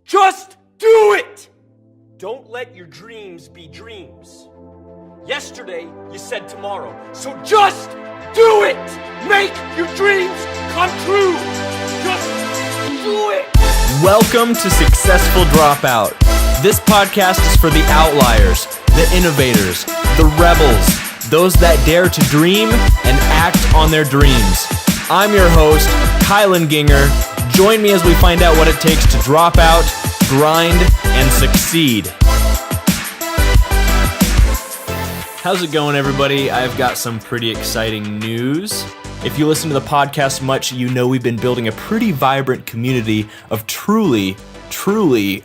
just do it! Don't let your dreams be dreams. Yesterday, you said tomorrow, so just do it! Make your dreams come true! Just do it! Welcome to Successful Dropout. This podcast is for the outliers, the innovators, the rebels, those that dare to dream and act on their dreams. I'm your host, Kylan Ginger. Join me as we find out what it takes to drop out, grind, and succeed. How's it going, everybody? I've got some pretty exciting news. If you listen to the podcast much, you know we've been building a pretty vibrant community of truly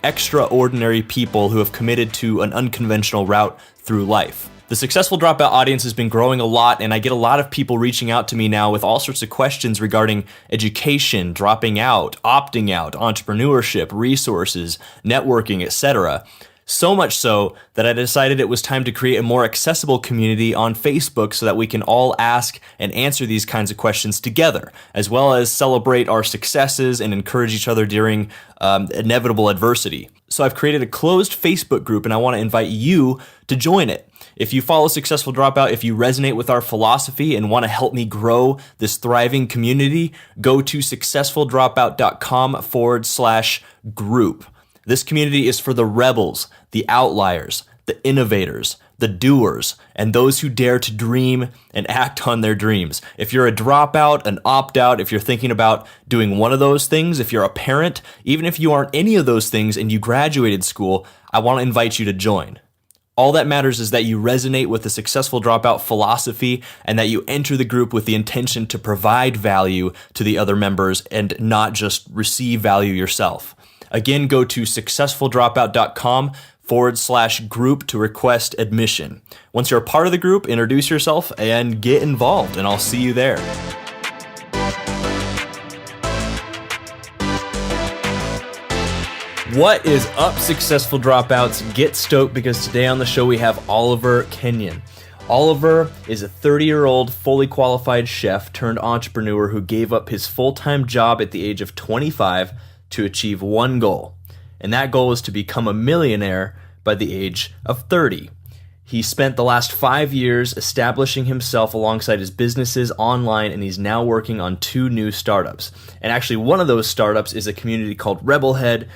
extraordinary people who have committed to an unconventional route through life. The Successful Dropout audience has been growing a lot, and I get a lot of people reaching out to me now with all sorts of questions regarding education, dropping out, opting out, entrepreneurship, resources, networking, etc. So much so that I decided it was time to create a more accessible community on Facebook so that we can all ask and answer these kinds of questions together, as well as celebrate our successes and encourage each other during inevitable adversity. So I've created a closed Facebook group, and I want to invite you to join it. If you follow Successful Dropout, if you resonate with our philosophy and want to help me grow this thriving community, go to successfuldropout.com/group. This community is for the rebels, the outliers, the innovators, the doers, and those who dare to dream and act on their dreams. If you're a dropout, an opt-out, if you're thinking about doing one of those things, if you're a parent, even if you aren't any of those things and you graduated school, I want to invite you to join. All that matters is that you resonate with the Successful Dropout philosophy and that you enter the group with the intention to provide value to the other members and not just receive value yourself. Again, go to successfuldropout.com/group to request admission. Once you're a part of the group, introduce yourself and get involved, and I'll see you there. What is up, Successful Dropouts? Get stoked because today on the show we have Oliver Kenyon. Oliver is a 30-year-old fully qualified chef turned entrepreneur who gave up his full-time job at the age of 25 to achieve one goal, and that goal is to become a millionaire by the age of 30. He spent the last 5 years establishing himself alongside his businesses online, and he's now working on 2 new startups. And actually, one of those startups is a community called REBELHEAD,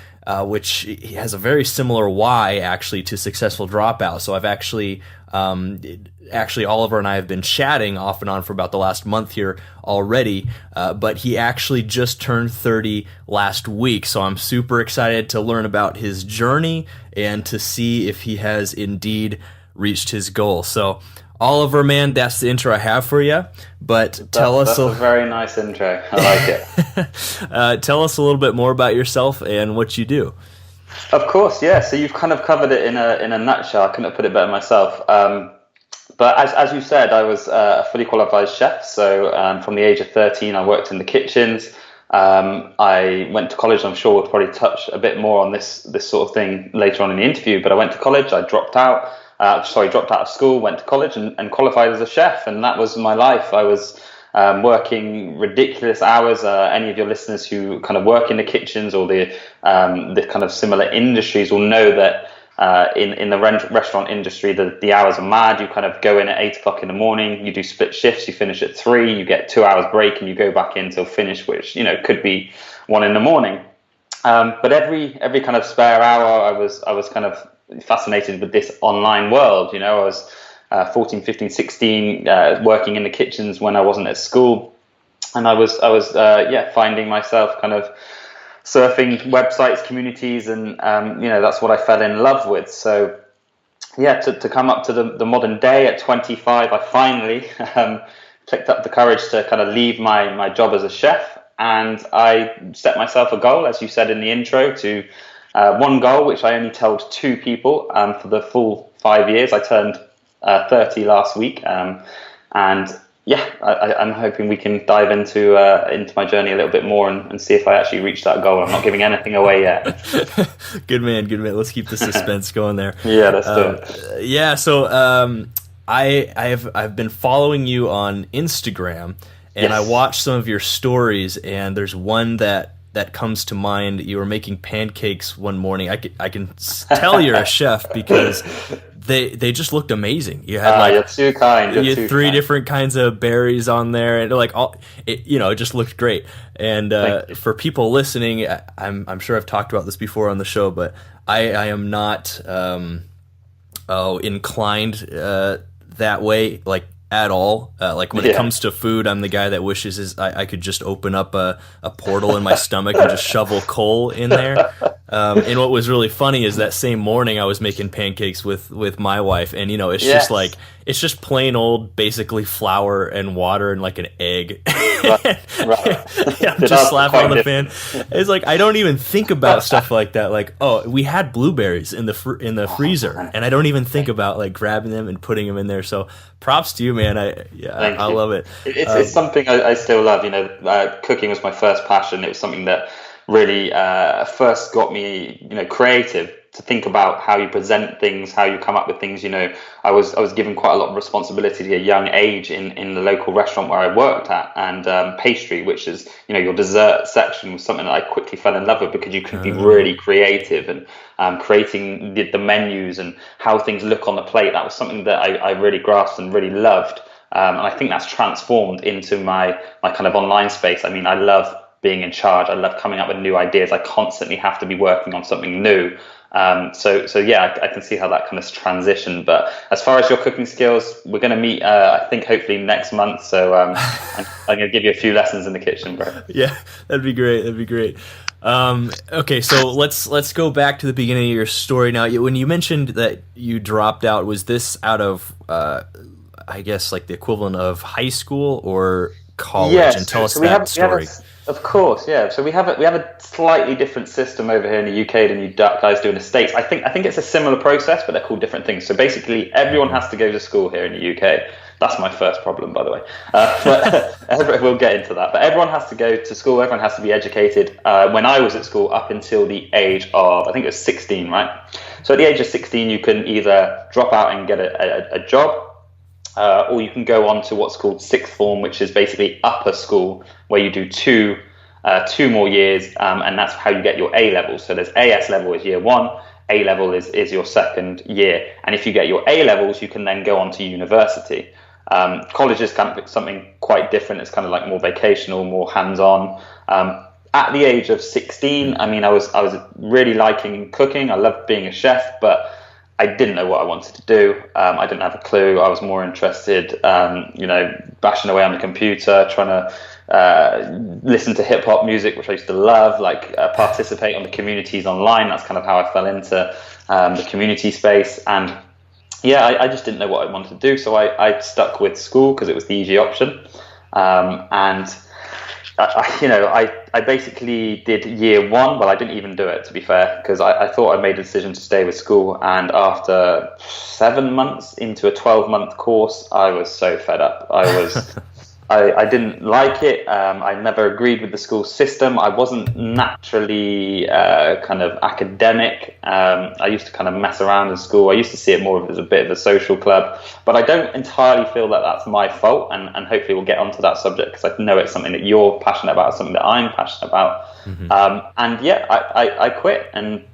which has a very similar why, actually, to Successful Dropout. So I've actually Oliver and I have been chatting off and on for about the last month here already, but he actually just turned 30 last week, so I'm super excited to learn about his journey and to see if he has indeed reached his goal. So Oliver, man, that's the intro I have for you, but that's a very nice intro. I like it. Tell us a little bit more about yourself and what you do. Of course, yeah. So you've kind of covered it in a nutshell. I couldn't have put it better myself. But as you said, I was a fully qualified chef. So from the age of 13, I worked in the kitchens. I went to college. I'm sure we'll probably touch a bit more on this sort of thing later on in the interview. But I went to college. I dropped out of school, went to college and qualified as a chef. And that was my life. I was working ridiculous hours. Any of your listeners who kind of work in the kitchens or the kind of similar industries will know that in the restaurant industry, the hours are mad. You kind of go in at 8 o'clock in the morning, you do split shifts, you finish at 3, you get 2 hours break, and you go back in till finish, which could be 1 in the morning. But every kind of spare hour, I was kind of fascinated with this online world. I was 14, 15, 16, working in the kitchens when I wasn't at school, and I was finding myself kind of surfing websites, communities, and that's what I fell in love with. So to come up to the modern day at 25, I finally picked up the courage to kind of leave my job as a chef, and I set myself a goal, as you said in the intro, to one goal which I only told 2 people for the full 5 years. I turned 30 last week, and I'm hoping we can dive into my journey a little bit more and see if I actually reach that goal. I'm not giving anything away yet. Good man. Let's keep the suspense going there. Yeah, let's do it. Yeah, so I've been following you on Instagram, and yes. I watched some of your stories, and there's one that that comes to mind. You were making pancakes one morning. I can tell you're a chef because they just looked amazing. You had you're too kind. You had three different kinds of berries on there, and like it just looked great. And for people listening, I'm sure I've talked about this before on the show, but I am not inclined that way, like at all. Like when it comes to food, I'm the guy that wishes I could just open up a portal in my stomach and just shovel coal in there. And what was really funny is that same morning I was making pancakes with my wife, and it's just like, it's just plain old basically flour and water and like an egg. Right. Just slap on the pan. It's like I don't even think about stuff like that. Like, oh, we had blueberries in the freezer, and I don't even think about like grabbing them and putting them in there. So props to you, man. I love it. It's something I still love. Cooking was my first passion. It was something that really first got me, creative, to think about how you present things, how you come up with things. I was given quite a lot of responsibility at a young age in the local restaurant where I worked at, and pastry, which is, your dessert section, was something that I quickly fell in love with, because you could be really creative, and creating the menus and how things look on the plate. That was something that I really grasped and really loved. And I think that's transformed into my kind of online space. I mean, I love being in charge. I love coming up with new ideas. I constantly have to be working on something new. So yeah, I can see how that kind of transitioned. But as far as your cooking skills, we're going to meet, I think, hopefully next month. So I'm going to give you a few lessons in the kitchen, bro. Yeah, that'd be great. Okay, so let's go back to the beginning of your story now. When you mentioned that you dropped out, was this out of, I guess, like the equivalent of high school or college? Yes, and tell us that story. Of course, yeah. So we have a slightly different system over here in the UK than you guys do in the States. I think it's a similar process, but they're called different things. So basically, everyone has to go to school here in the UK. That's my first problem, by the way. But we'll get into that. But everyone has to go to school. Everyone has to be educated. When I was at school, up until the age of, I think it was 16, right? So at the age of 16, you can either drop out and get a job, or you can go on to what's called sixth form, which is basically upper school, where you do two more years, and that's how you get your A level. So there's AS level is year one, A level is your second year, and if you get your A levels, you can then go on to university. College is kind of something quite different. It's kind of like more vocational, more hands-on. At the age of 16, I mean, I was really liking cooking. I loved being a chef, but I didn't know what I wanted to do. I didn't have a clue. I was more interested, bashing away on the computer, trying to listen to hip hop music, which I used to love, participate on the communities online. That's kind of how I fell into the community space. And yeah, I just didn't know what I wanted to do. So I stuck with school because it was the easy option. And I basically did year one. Well, I didn't even do it, to be fair, because I thought I made a decision to stay with school. And after 7 months into a 12-month course, I was so fed up. I didn't like it. I never agreed with the school system. I wasn't naturally kind of academic. I used to kind of mess around in school. I used to see it more as a bit of a social club. But I don't entirely feel that that's my fault. And hopefully we'll get onto that subject, because I know it's something that you're passionate about, something that I'm passionate about. Mm-hmm. And yeah, I quit. And,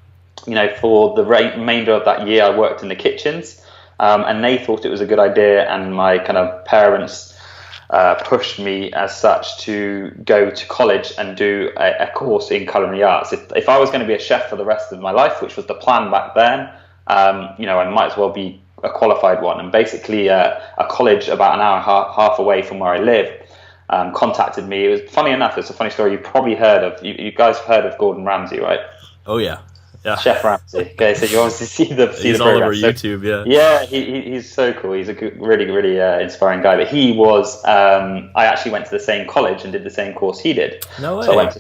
for the remainder of that year, I worked in the kitchens. And they thought it was a good idea. And my kind of parents pushed me as such to go to college and do a course in culinary arts. If I was going to be a chef for the rest of my life, which was the plan back then, I might as well be a qualified one. And basically a college about an hour and a half away from where I live contacted me. It was funny enough, it's a funny story you probably heard of. You guys have heard of Gordon Ramsay, right? Oh yeah. Yeah. Chef Ramsay. Okay, so you obviously see the he's the all program. over YouTube, yeah. Yeah, he's so cool. He's a good, really, really inspiring guy. But he was. I actually went to the same college and did the same course he did. No way. So I went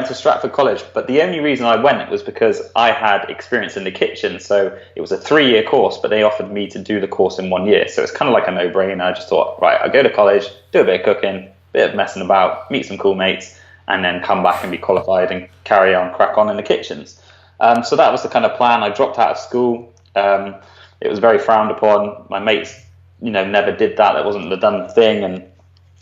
to Stratford College. But the only reason I went was because I had experience in the kitchen. So it was a 3-year course, but they offered me to do the course in 1 year. So it's kind of like a no-brainer. I just thought, right, I'll go to college, do a bit of cooking, a bit of messing about, meet some cool mates, and then come back and be qualified and crack on in the kitchens. So that was the kind of plan. I dropped out of school. It was very frowned upon. My mates, never did that. That wasn't the done thing. And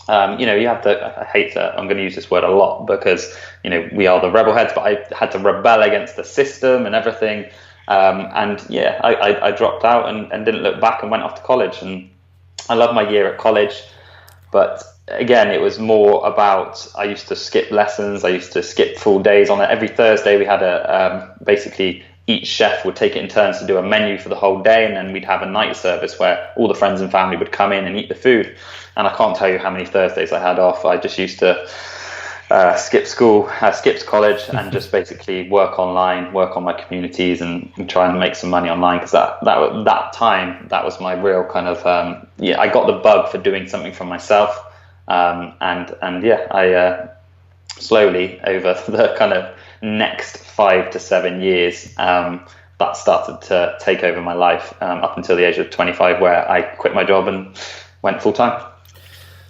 you have to, I hate to, I'm going to use this word a lot because, we are the rebelheads, but I had to rebel against the system and everything. I dropped out and didn't look back and went off to college. And I loved my year at college. But again, it was more about, I used to skip lessons. I used to skip full days on it. Every Thursday we had basically each chef would take it in turns to do a menu for the whole day. And then we'd have a night service where all the friends and family would come in and eat the food. And I can't tell you how many Thursdays I had off. I just used to skip school, skipped college, and just basically work online, work on my communities, and try and make some money online. Because that time, that was my real kind of I got the bug for doing something for myself, I slowly over the kind of next 5 to 7 years, that started to take over my life up until the age of 25, where I quit my job and went full time.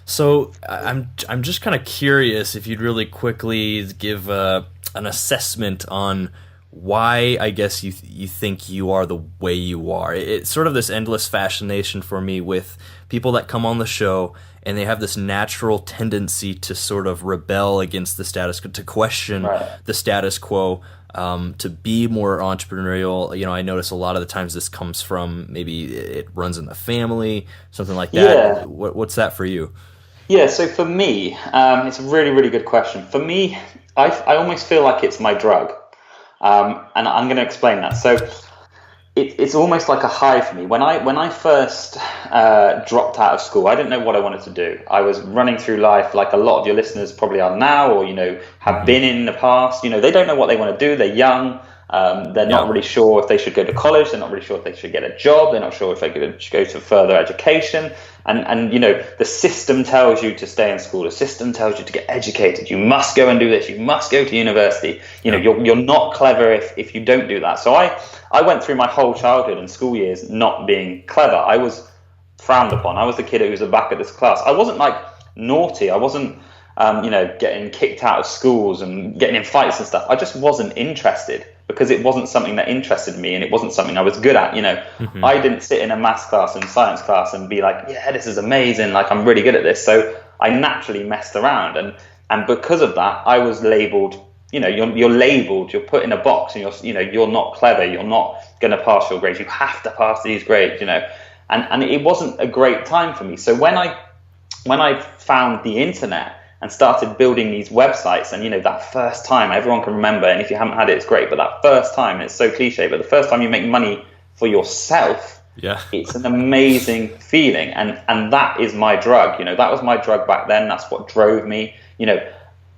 So I'm just kind of curious if you'd really quickly give an assessment on why I guess you think you are the way you are. It's sort of this endless fascination for me with people that come on the show and they have this natural tendency to sort of rebel against the status quo, to question the status quo, to be more entrepreneurial. I notice a lot of the times this comes from maybe it runs in the family, something like that. Yeah. What's that for you? Yeah, so for me, it's a really, really good question. For me, I almost feel like it's my drug. And I'm going to explain that. So it's almost like a high for me. When I first dropped out of school, I didn't know what I wanted to do. I was running through life like a lot of your listeners probably are now, or, have been in the past. They don't know what they want to do. They're young. They're not really sure if they should go to college. They're not really sure if they should get a job. They're not sure if they should go to further education. And the system tells you to stay in school. The system tells you to get educated. You must go and do this. You must go to university. You're not clever if you don't do that. So I went through my whole childhood and school years not being clever. I was frowned upon. I was the kid who was the back of this class. I wasn't like naughty. I wasn't getting kicked out of schools and getting in fights and stuff. I just wasn't interested because it wasn't something that interested me and it wasn't something I was good at. I didn't sit in a maths class and science class and be like, yeah, this is amazing. Like, I'm really good at this. So I naturally messed around. And because of that, I was labeled, you're labeled, you're put in a box and you're not clever. You're not going to pass your grades. You have to pass these grades, and it wasn't a great time for me. So when I found the internet and started building these websites, and that first time, everyone can remember, and if you haven't had it, it's great, but that first time, it's so cliche, but the first time you make money for yourself, it's an amazing feeling, and that is my drug. That was my drug back then. That's what drove me,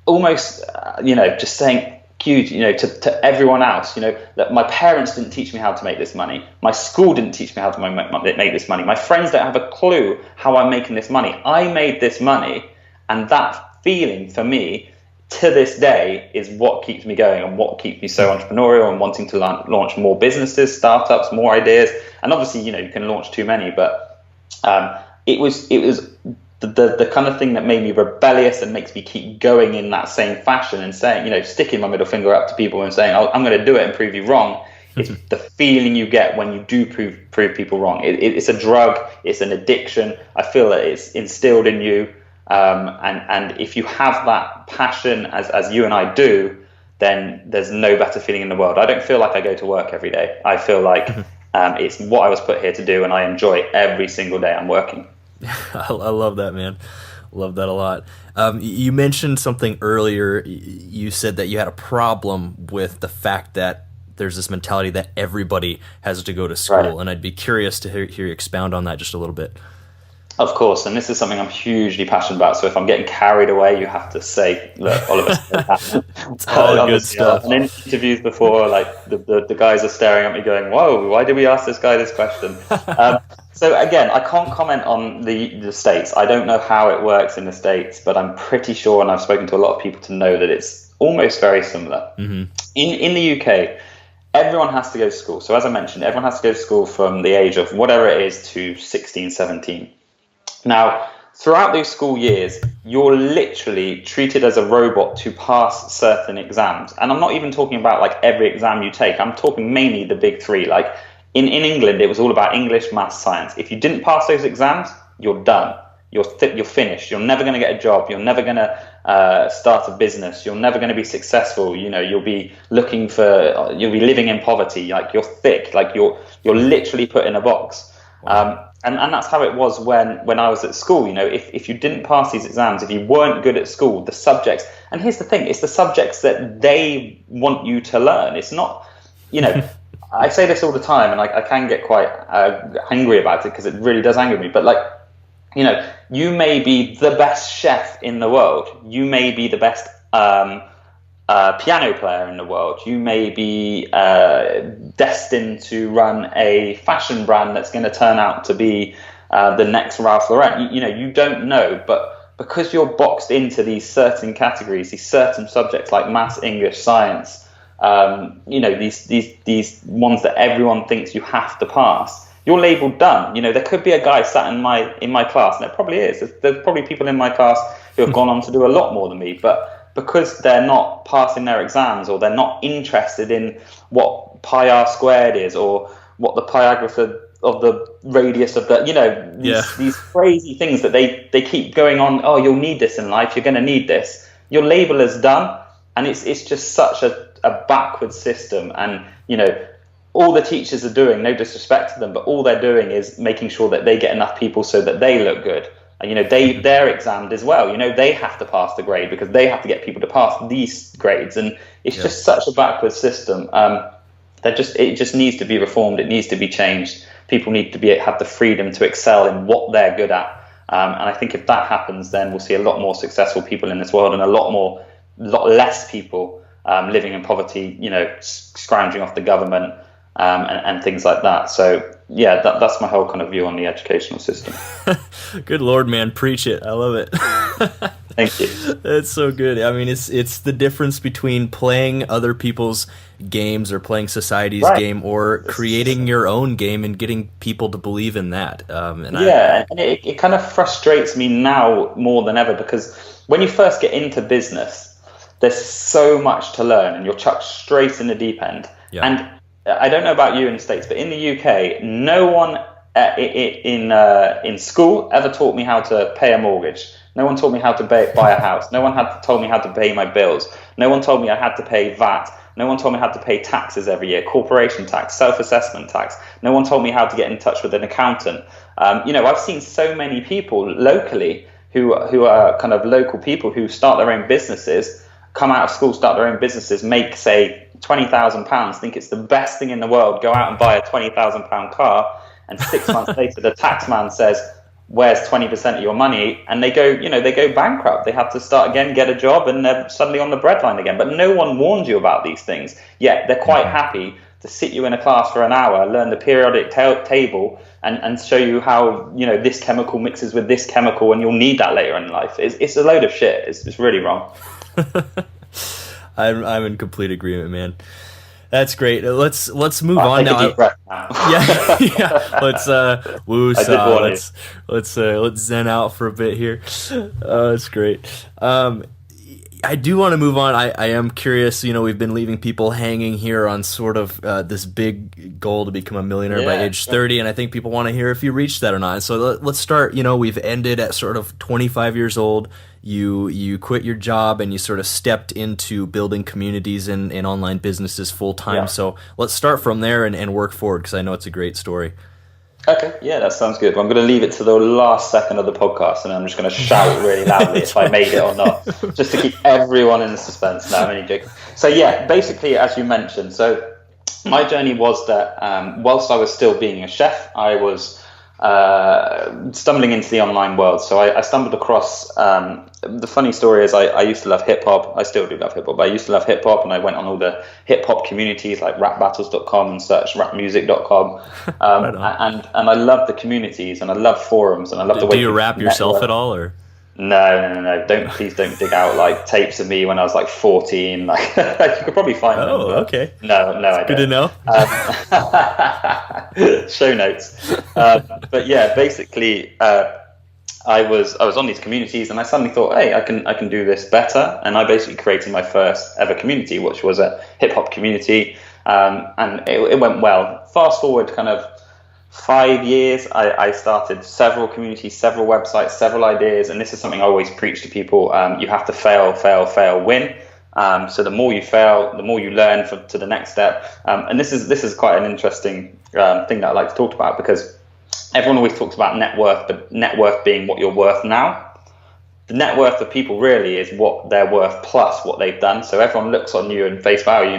almost just saying huge, to everyone else, that my parents didn't teach me how to make this money. My school didn't teach me how to make this money. My friends don't have a clue how I'm making this money. I made this money, and that feeling for me to this day is what keeps me going and what keeps me so entrepreneurial and wanting to launch more businesses, startups, more ideas. And obviously, you can launch too many, but it was the kind of thing that made me rebellious and makes me keep going in that same fashion and saying, sticking my middle finger up to people and saying, I'm going to do it and prove you wrong. It's the feeling you get when you do prove people wrong. It's a drug. It's an addiction. I feel that it's instilled in you. And if you have that passion as you and I do, then there's no better feeling in the world. I don't feel like I go to work every day. I feel like it's what I was put here to do, and I enjoy every single day I'm working. I love that, man. Love that a lot. You mentioned something earlier. You said that you had a problem with the fact that there's this mentality that everybody has to go to school, and I'd be curious to hear you expound on that just a little bit. Of course, and this is something I'm hugely passionate about. So if I'm getting carried away, you have to say, "Look, Oliver." It's all good stuff. In interviews before, like the guys are staring at me, going, "Whoa, why did we ask this guy this question?" So again, I can't comment on the States. I don't know how it works in the States, but I'm pretty sure, and I've spoken to a lot of people to know that it's almost very similar. Mm-hmm. In the UK, everyone has to go to school. So as I mentioned, everyone has to go to school from the age of whatever it is to 16, 17. Now, throughout those school years, you're literally treated as a robot to pass certain exams. And I'm not even talking about like every exam you take. I'm talking mainly the big three. Like in England, it was all about English, maths, science. If you didn't pass those exams, you're done. you're finished. You're never going to get a job. You're never going to start a business. You're never going to be successful. You'll be you'll be living in poverty. Like, you're thick. Like, you're literally put in a box. Wow. And that's how it was when I was at school. If you didn't pass these exams, if you weren't good at school, the subjects, and here's the thing, it's the subjects that they want you to learn. It's not, I say this all the time, and I can get quite angry about it because it really does anger me. But you may be the best chef in the world. You may be the best piano player in the world. You may be destined to run a fashion brand that's going to turn out to be the next Ralph Lauren. You don't know, but because you're boxed into these certain categories, these certain subjects like maths, English, science, these ones that everyone thinks you have to pass, you're labeled done. There could be a guy sat in my class, and there probably is. There's probably people in my class who have gone on to do a lot more than me, but because they're not passing their exams, or they're not interested in what pi r squared is, or what the piographer of the radius of the, these crazy things that they keep going on. Oh, you'll need this in life. You're going to need this. Your label is done, and it's just such a backward system. And all the teachers are doing, no disrespect to them, but all they're doing is making sure that they get enough people so that they look good. They're examined as well. They have to pass the grade because they have to get people to pass these grades, and it's just such a backward system. It just needs to be reformed. It needs to be changed. People need to have the freedom to excel in what they're good at. And I think if that happens, then we'll see a lot more successful people in this world, and a lot less people living in poverty. Scrounging off the government and things like that. So. Yeah, that's my whole kind of view on the educational system. Good Lord, man, preach it. I love it. Thank you. That's so good. I mean, it's the difference between playing other people's games or playing society's game, or creating your own game and getting people to believe in that. And it kind of frustrates me now more than ever, because when you first get into business, there's so much to learn, and you're chucked straight in the deep end. Yeah. And I don't know about you in the States, but in the UK, no one in school ever taught me how to pay a mortgage. No one taught me how to buy a house. No one told me how to pay my bills. No one told me I had to pay VAT. No one told me how to pay taxes every year, corporation tax, self-assessment tax. No one told me how to get in touch with an accountant. I've seen so many people locally who are kind of local people who start their own businesses, come out of school, start their own businesses, make, say, £20,000, think it's the best thing in the world, go out and buy a £20,000 car, and 6 months later the tax man says, where's 20% of your money? And they go bankrupt. They have to start again, get a job, and they're suddenly on the breadline again. But no one warned you about these things. Yet they're quite happy to sit you in a class for an hour, learn the periodic table, and show you how this chemical mixes with this chemical, and you'll need that later in life. It's a load of shit. It's really wrong. I'm in complete agreement, man. That's great. Let's move on now. Deep breath now. Yeah. Let's woo-saw. Let's zen out for a bit here. That's great. I do want to move on. I am curious. We've been leaving people hanging here on sort of this big goal to become a millionaire by age 30, and I think people want to hear if you reached that or not. So let's start. We've ended at sort of 25 years old. You quit your job and you sort of stepped into building communities and online businesses full time. Yeah. So let's start from there and work forward, because I know it's a great story. Okay, yeah, that sounds good. I'm going to leave it to the last second of the podcast, and I'm just going to shout really loudly if I made it or not, just to keep everyone in suspense. No, I'm only joking. So yeah, basically, as you mentioned, so my journey was that whilst I was still being a chef, I was stumbling into the online world. So I stumbled across, the funny story is I used to love hip hop. I still do love hip hop, but I used to love hip hop, and I went on all the hip hop communities like rapbattles.com and searched rapmusic.com. And I love the communities, and I love forums, and I love the way. Do you rap yourself at all, or? No. Please don't dig out like tapes of me when I was like 14. Like you could probably find them. Oh, okay. No, I don't. Good to know. Show notes. But yeah, basically, I was on these communities, and I suddenly thought, hey, I can do this better. And I basically created my first ever community, which was a hip hop community, and it went well. Fast forward kind of 5 years, I started several communities, several websites, several ideas, and this is something I always preach to people. You have to fail, win. So the more you fail, the more you learn to the next step. And this is quite an interesting thing that I like to talk about, because everyone always talks about net worth, but net worth being what you're worth now. The net worth of people really is what they're worth plus what they've done. So everyone looks on you and face value.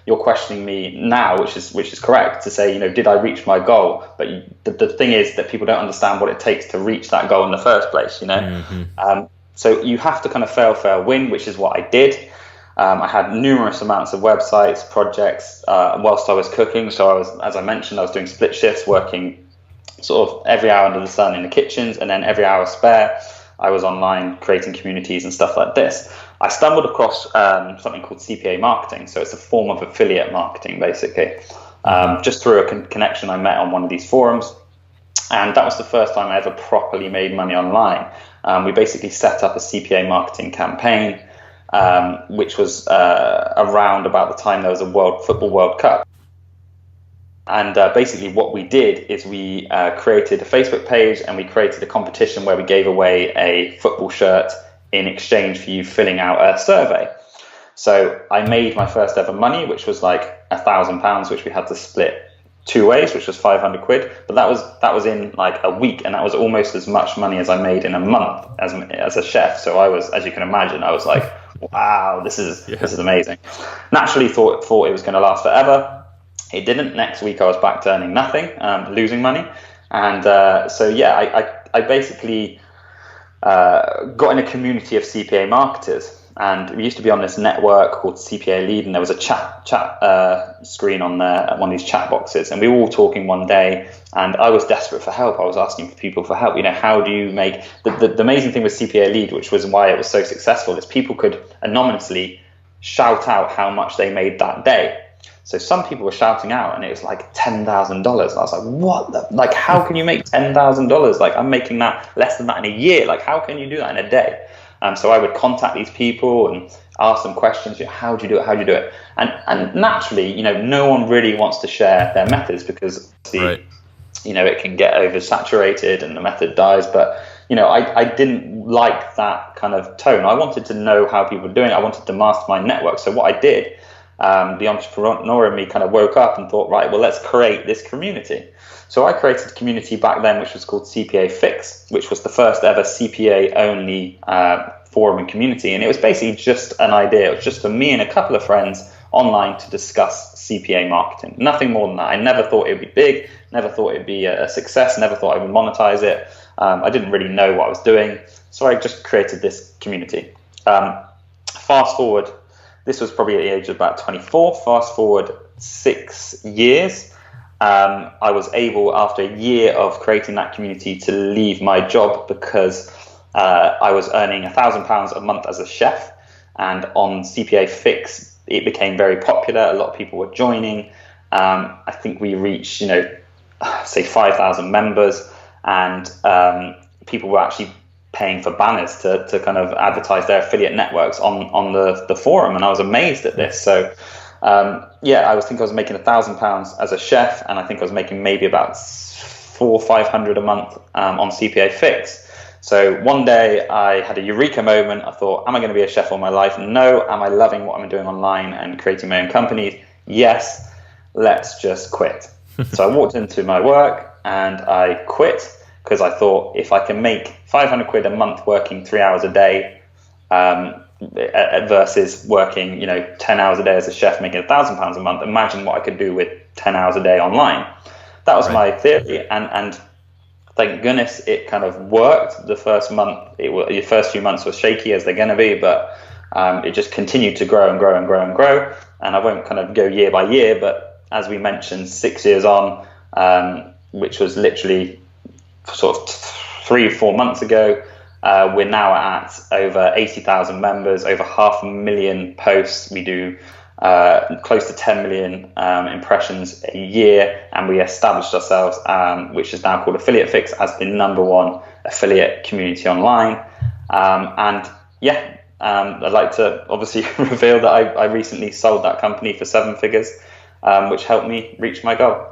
You're questioning me now, which is correct to say, did I reach my goal? But the thing is that people don't understand what it takes to reach that goal in the first place. Mm-hmm. So you have to kind of fail, win, which is what I did. I had numerous amounts of websites, projects whilst I was cooking. So as I mentioned, I was doing split shifts, working sort of every hour under the sun in the kitchens, and then every hour spare, I was online creating communities and stuff like this. I stumbled across something called CPA marketing. So it's a form of affiliate marketing, basically, just through a connection I met on one of these forums. And that was the first time I ever properly made money online. We basically set up a CPA marketing campaign, which was around about the time there was a Football World Cup. And basically what we did is we created a Facebook page, and we created a competition where we gave away a football shirt in exchange for you filling out a survey. So I made my first ever money, which was like £1,000, which we had to split 2 ways, which was 500 quid. But that was in like a week, and that was almost as much money as I made in a month as a chef. So I was, as you can imagine, I was like, wow, this is amazing. Naturally thought it was going to last forever. It didn't. Next week I was back to earning nothing, losing money. And I basically got in a community of CPA marketers. And we used to be on this network called CPA Lead, and there was a chat screen on there, one of these chat boxes. And we were all talking one day, and I was desperate for help. I was asking for people for help. How do you make... The amazing thing with CPA Lead, which was why it was so successful, is people could anonymously shout out how much they made that day. So some people were shouting out, and it was like $10,000. And I was like, what? How can you make $10,000? Like, I'm making that less than that in a year. Like, how can you do that in a day? So I would contact these people and ask them questions. How do you do it? How do you do it? And naturally, no one really wants to share their methods, because it can get oversaturated and the method dies. But I didn't like that kind of tone. I wanted to know how people were doing. I wanted to master my network. So what I did, the entrepreneur in me kind of woke up and thought, right, well, let's create this community. So I created a community back then, which was called CPA Fix, which was the first ever CPA only forum and community. And it was basically just an idea. It was just for me and a couple of friends online to discuss CPA marketing. Nothing more than that. I never thought it would be big, never thought it would be a success, never thought I would monetize it. I didn't really know what I was doing. So I just created this community. Fast forward, this was probably at the age of about 24. Fast forward 6 years. I was able, after a year of creating that community, to leave my job because I was earning £1,000 a month as a chef. And on CPA Fix, it became very popular. A lot of people were joining. I think we reached, say 5,000 members, and people were actually paying for banners to kind of advertise their affiliate networks on the forum. And I was amazed at this. So I was making £1,000 as a chef, and I think I was making maybe about $400 or $500 a month on CPA Fix. So one day I had a eureka moment. I thought, am I going to be a chef all my life? No. Am I loving what I'm doing online and creating my own companies? Yes. Let's just quit. So I walked into my work and I quit, because I thought, if I can make 500 quid a month working 3 hours a day, versus working 10 hours a day as a chef making £1,000 a month, imagine what I could do with 10 hours a day online. That was my theory, and thank goodness it kind of worked. The first few months were shaky, as they're going to be, but it just continued to grow and grow and grow and grow. And I won't kind of go year by year, but as we mentioned, 6 years on, which was literally sort of 3 or 4 months ago, we're now at over 80,000 members, over 500,000 posts. We do close to 10 million impressions a year, and we established ourselves, which is now called Affiliate Fix, as the #1 affiliate community online. I'd like to obviously reveal that I recently sold that company for 7 figures. which helped me reach my goal.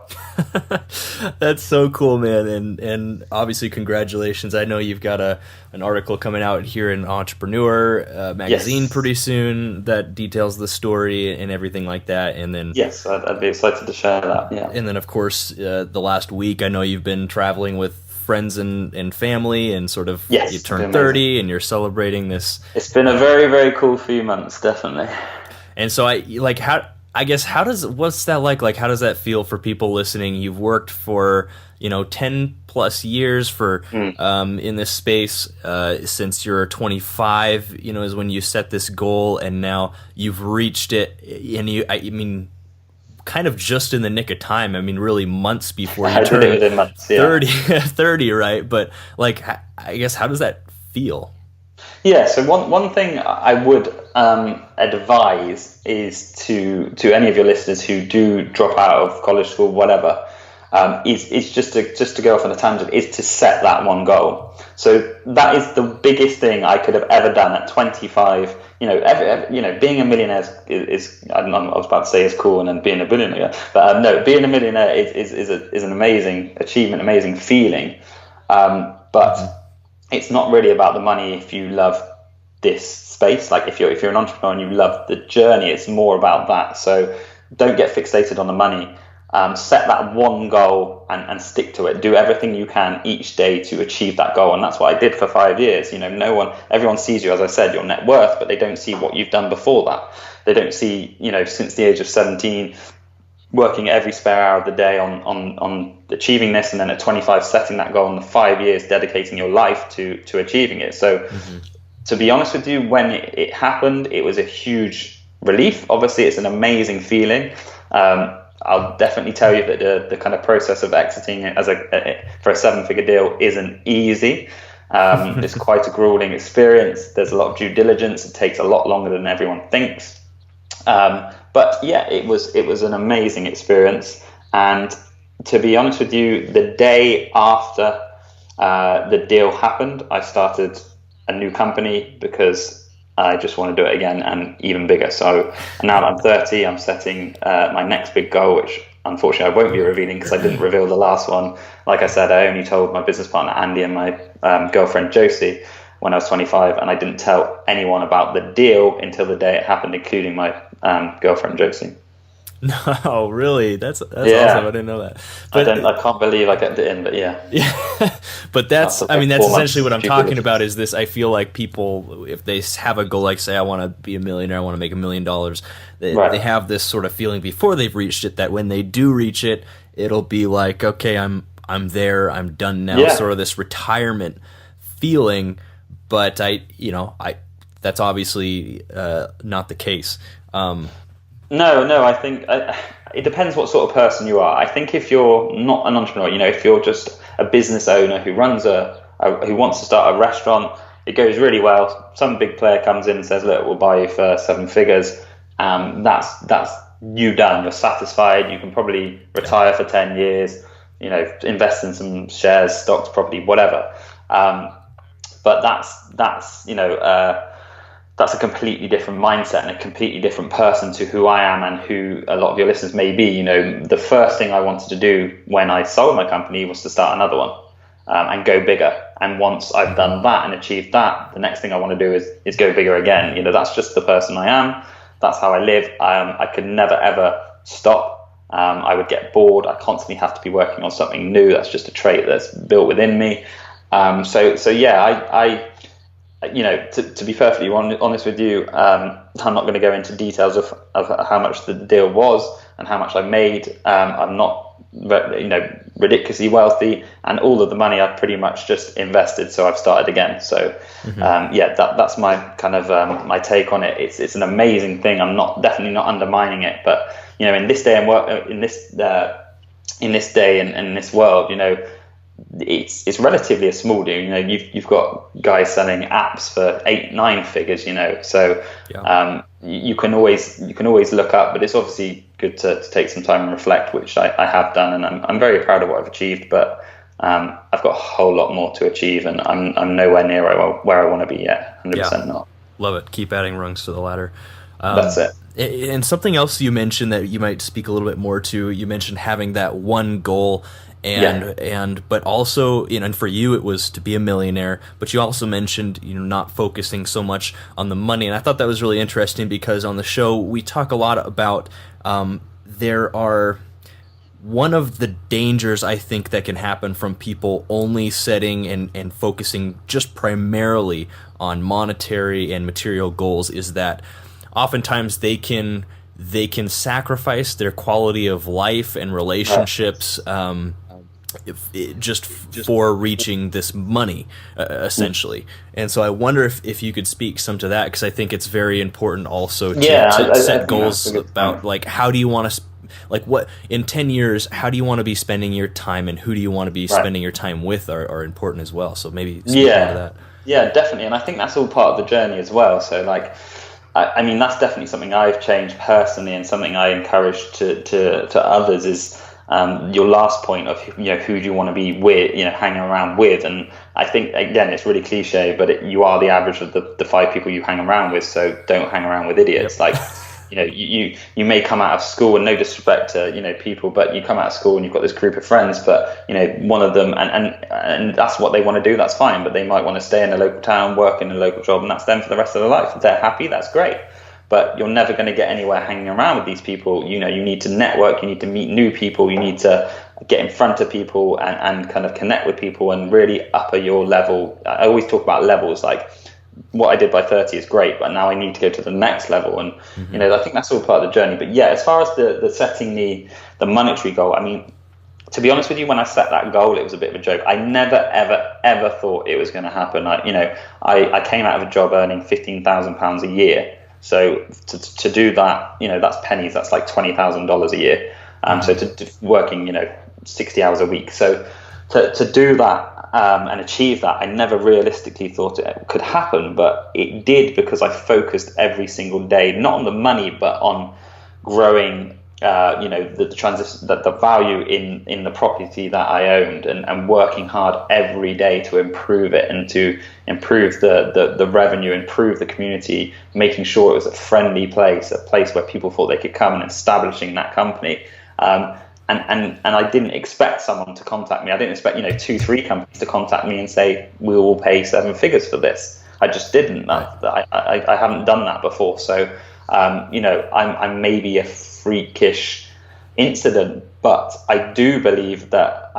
That's so cool, man. And obviously congratulations. I know you've got an article coming out here in Entrepreneur magazine pretty soon that details the story and everything like that. And then yes, I'd be excited to share that. Yeah. And then of course the last week I know you've been traveling with friends and family, and sort of you turned 30 and you're celebrating this. It's been a very, very cool few months, definitely. And so what's that like? Like, how does that feel for people listening? You've worked for, 10 plus years for, in this space, since you're 25, is when you set this goal, and now you've reached it. And I mean, kind of just in the nick of time. I mean, really months before you turn 30, right? But like, I guess, how does that feel? Yeah, so one thing I would advise is to any of your listeners who do drop out of college, school, whatever, is just to go off on a tangent, is to set that one goal. So that is the biggest thing I could have ever done at 25. Being a millionaire is I was about to say is cool, and then being a billionaire, but no, being a millionaire is an amazing achievement, amazing feeling, but it's not really about the money if you love this space. Like if you're an entrepreneur and you love the journey, it's more about that. So don't get fixated on the money. Set that one goal and stick to it. Do everything you can each day to achieve that goal. And that's what I did for 5 years. Everyone sees you, as I said, your net worth, but they don't see what you've done before that. They don't see, since the age of 17, working every spare hour of the day on achieving this, and then at 25 setting that goal, and the 5 years dedicating your life to achieving it. So to be honest with you, when it happened, it was a huge relief. Obviously it's an amazing feeling. I'll definitely tell you that the kind of process of exiting it for a 7-figure deal isn't easy. It's quite a grueling experience. There's a lot of due diligence. It takes a lot longer than everyone thinks. But yeah, it was an amazing experience. And to be honest with you, the day after the deal happened, I started a new company because I just want to do it again and even bigger. So now that I'm 30, I'm setting my next big goal, which unfortunately I won't be revealing because I didn't reveal the last one. Like I said, I only told my business partner Andy and my girlfriend Josie when I was 25, and I didn't tell anyone about the deal until the day it happened, including my girlfriend Josie. No, really? That's awesome. I didn't know that. But I can't believe I kept it in, but yeah. But that's essentially what I'm talking about, is this. I feel like people, if they have a goal, like say, I want to be a millionaire, I want to make $1 million, they have this sort of feeling before they've reached it, that when they do reach it, it'll be like, okay, I'm there, I'm done now, sort of this retirement feeling. But that's obviously not the case. No, I think it depends what sort of person you are. I think if you're not an entrepreneur, if you're just a business owner who runs who wants to start a restaurant, it goes really well. Some big player comes in and says, look, we'll buy you for 7 figures. That's you done. You're satisfied. You can probably retire for 10 years, invest in some shares, stocks, property, whatever. But that's a completely different mindset and a completely different person to who I am and who a lot of your listeners may be. The first thing I wanted to do when I sold my company was to start another one and go bigger. And once I've done that and achieved that, the next thing I want to do is go bigger again. That's just the person I am. That's how I live. I could never, ever stop. I would get bored. I constantly have to be working on something new. That's just a trait that's built within me. So yeah, to be perfectly honest with you, I'm not going to go into details of how much the deal was and how much I made. I'm not, ridiculously wealthy, and all of the money I've pretty much just invested. So I've started again. So that's my kind of my take on it. It's an amazing thing. I'm definitely not undermining it, but in this day and work, in this day and in this world, it's relatively a small deal. You've got guys selling apps for 8-9 figures. So you can always look up, but it's obviously good to take some time and reflect, which I have done, and I'm very proud of what I've achieved. But I've got a whole lot more to achieve, and I'm nowhere near where I want to be yet. 100% not. Love it. Keep adding rungs to the ladder. That's it. And something else you mentioned that you might speak a little bit more to, you mentioned having that one goal, but also, and for you it was to be a millionaire, but you also mentioned, not focusing so much on the money. And I thought that was really interesting because on the show we talk a lot about one of the dangers I think that can happen from people only setting and focusing just primarily on monetary and material goals is that oftentimes they can sacrifice their quality of life and relationships just for reaching this money, essentially. And so I wonder if you could speak some to that, because I think it's very important also to set goals about like how do you want to what in 10 years, how do you want to be spending your time, and who do you want to be spending your time with are important as well. So maybe speak into that. Yeah, definitely. And I think that's all part of the journey as well. So like, I mean, that's definitely something I've changed personally, and something I encourage to others is your last point of, who do you want to be with, hanging around with. And I think, again, it's really cliche, but you are the average of the 5 people you hang around with. So don't hang around with idiots. Like, you may come out of school, and no disrespect to, people, but you come out of school and you've got this group of friends, but, one of them, and that's what they want to do, that's fine. But they might want to stay in a local town, work in a local job, and that's them for the rest of their life. If they're happy, that's great. But you're never going to get anywhere hanging around with these people. You need to network, you need to meet new people, you need to get in front of people and kind of connect with people and really upper your level. I always talk about levels, like what I did by 30 is great, but now I need to go to the next level. And, I think that's all part of the journey. But yeah, as far as the setting the monetary goal, I mean, to be honest with you, when I set that goal, it was a bit of a joke. I never, ever, ever thought it was going to happen. I came out of a job earning £15,000 a year. So to do that, that's pennies, that's like $20,000 a year. So to working, 60 hours a week. So to do that and achieve that, I never realistically thought it could happen, but it did, because I focused every single day, not on the money, but on growing, the transition, the value in the property that I owned, and working hard every day to improve it and to improve the revenue, improve the community, making sure it was a friendly place, a place where people thought they could come, and establishing that company. And I didn't expect someone to contact me. I didn't expect 2-3 companies to contact me and say, we will pay 7 figures for this. I just didn't. I haven't done that before. So I'm maybe a freakish incident, but I do believe that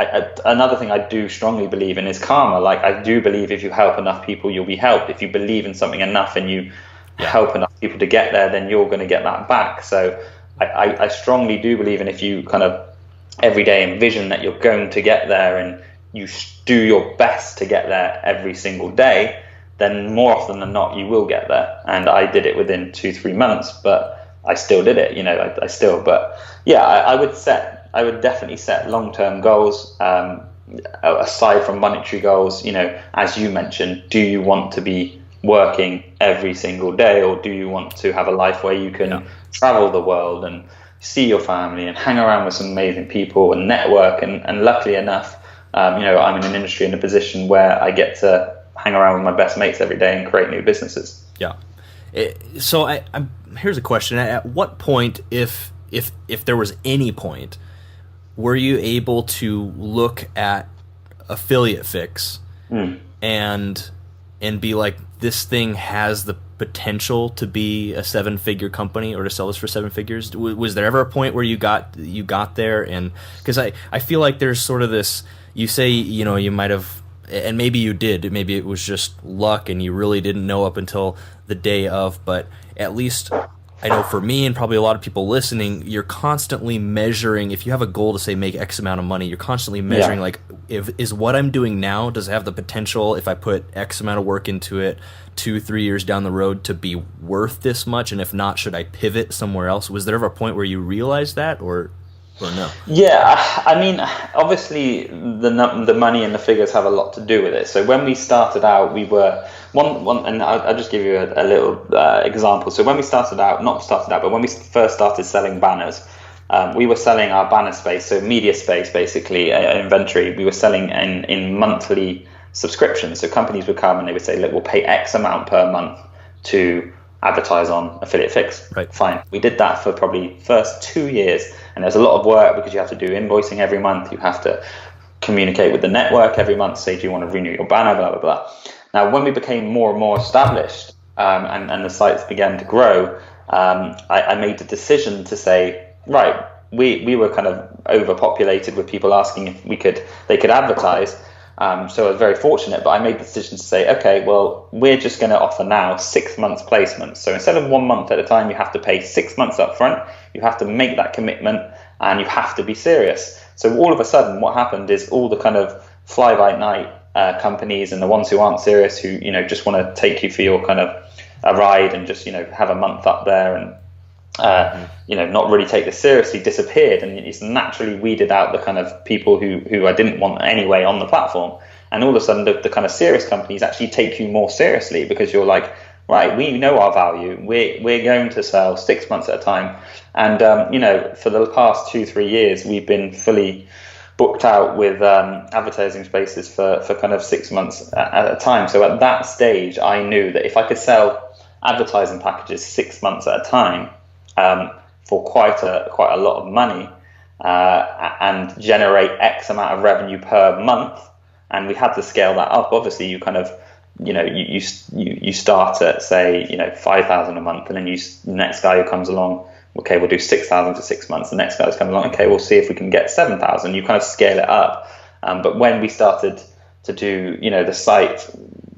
another thing I do strongly believe in is karma. Like, I do believe if you help enough people, you'll be helped. If you believe in something enough and you help enough people to get there, then you're going to get that back. So I strongly do believe in, if you kind of every day envision that you're going to get there and you do your best to get there every single day, then more often than not you will get there. And I did it within 2-3 months, but I still did it. But yeah, I would definitely set long-term goals, aside from monetary goals. As you mentioned, do you want to be working every single day, or do you want to have a life where you can travel the world and see your family and hang around with some amazing people and network? And luckily enough, I'm in an industry, in a position where I get to hang around with my best mates every day and create new businesses. Yeah. So here's a question. At what point, if there was any point, were you able to look at Affiliate Fix and be like, this thing has the potential to be a 7-figure company, or to sell this for 7 figures? Was there ever a point where you got there? And because I feel like there's sort of this, you say, you might have, and maybe you did, maybe it was just luck and you really didn't know up until the day of, but at least I know for me, and probably a lot of people listening, you're constantly measuring. If you have a goal to say make X amount of money, you're constantly measuring, like, is what I'm doing now, does it have the potential, if I put X amount of work into it 2-3 years down the road, to be worth this much? And if not, should I pivot somewhere else? Was there ever a point where you realized that, or no? Yeah, I mean, obviously the money and the figures have a lot to do with it. So when we started out, we were one, and I'll just give you a little example. So when we but when we first started selling banners, we were selling our banner space, so media space, basically, inventory. We were selling in monthly subscriptions. So companies would come and they would say, look, we'll pay X amount per month to advertise on Affiliate Fix. Right. Fine. We did that for probably first 2 years, and there's a lot of work because you have to do invoicing every month. You have to communicate with the network every month, say, do you want to renew your banner, blah, blah, blah. Now, when we became more and more established, and the sites began to grow, I made the decision to say, right, we were kind of overpopulated with people asking if they could advertise. So I was very fortunate, but I made the decision to say, okay, well, we're just going to offer now 6 months placements. So instead of 1 month at a time, you have to pay 6 months up front. You have to make that commitment, and you have to be serious. So all of a sudden, what happened is all the kind of fly-by-night companies and the ones who aren't serious, who just want to take you for your kind of a ride and just have a month up there and not really take this seriously, disappeared, and it's naturally weeded out the kind of people who I didn't want anyway on the platform. And all of a sudden, the kind of serious companies actually take you more seriously, because you're like, right, we know our value. We're going to sell 6 months at a time, and for the past 2-3 years, we've been fully booked out with advertising spaces for kind of 6 months at a time. So at that stage, I knew that if I could sell advertising packages 6 months at a time, for quite a lot of money, and generate X amount of revenue per month, and we had to scale that up. Obviously, you kind of you start at, say, 5,000 a month, and then the next guy who comes along, okay, we'll do 6,000 for 6 months. The next guy's coming along, okay, we'll see if we can get 7,000. You kind of scale it up. But when we started to do, the site,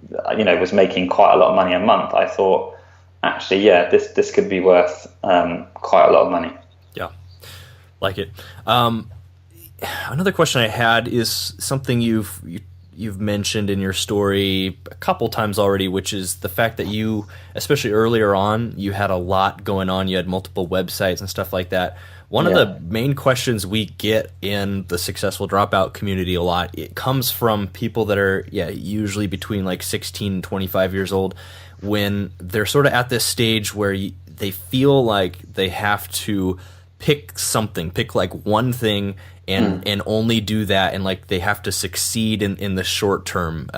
was making quite a lot of money a month, I thought, actually, yeah, this could be worth quite a lot of money. Yeah, like it. Another question I had is something you've mentioned in your story a couple times already, which is the fact that you, especially earlier on, you had a lot going on. You had multiple websites and stuff like that. One of the main questions we get in the Successful Dropout community a lot, it comes from people that are usually between like 16 and 25 years old, when they're sort of at this stage where they feel like they have to pick like one thing and only do that, and like they have to succeed in the short term.